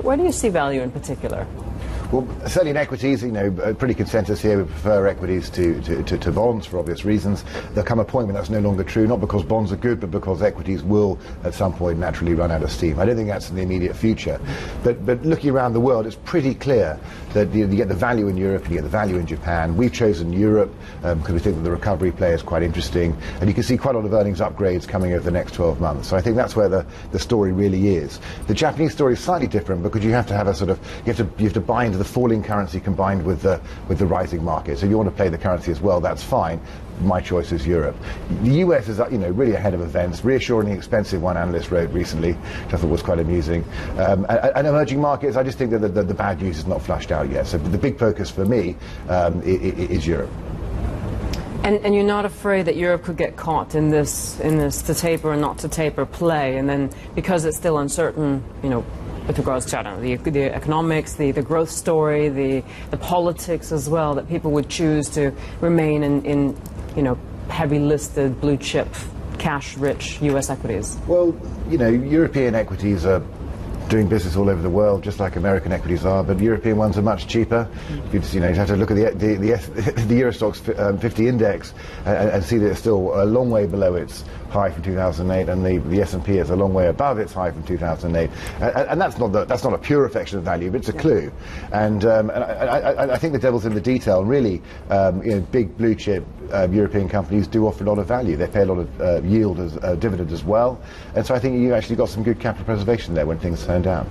Where do you see value in particular? Well, certainly in equities, pretty consensus here. We prefer equities to bonds for obvious reasons. There'll come a point when that's no longer true, not because bonds are good, but because equities will at some point naturally run out of steam. I don't think that's in the immediate future. But looking around the world, it's pretty clear that you get the value in Europe and you get the value in Japan. We've chosen Europe because we think that the recovery play is quite interesting. And you can see quite a lot of earnings upgrades coming over the next 12 months. So I think that's where the story really is. The Japanese story is slightly different because you have to have a sort of, you have to buy into the falling currency combined with the rising market. So if you want to play the currency as well, that's fine. My choice is Europe. The US is really ahead of events. Reassuringly expensive, one analyst wrote recently, which I thought was quite amusing. And emerging markets, I just think that the bad news is not flushed out yet. So the big focus for me is Europe. And you're not afraid that Europe could get caught in this to taper and not to taper play, and then because it's still uncertain, with regards to the economics, the growth story, the politics as well, that people would choose to remain in heavy listed blue chip cash rich US equities? Well, European equities are doing business all over the world, just like American equities are, but European ones are much cheaper. You have to look at the Euro Stoxx 50 index and see that it's still a long way below its high from 2008, and the S&P is a long way above its high from 2008. And that's not a pure reflection of value, but it's a clue. And I think the devil's in the detail. Really, big blue chip European companies do offer a lot of value. They pay a lot of yield as dividend as well. And so I think you actually got some good capital preservation there when things turn down.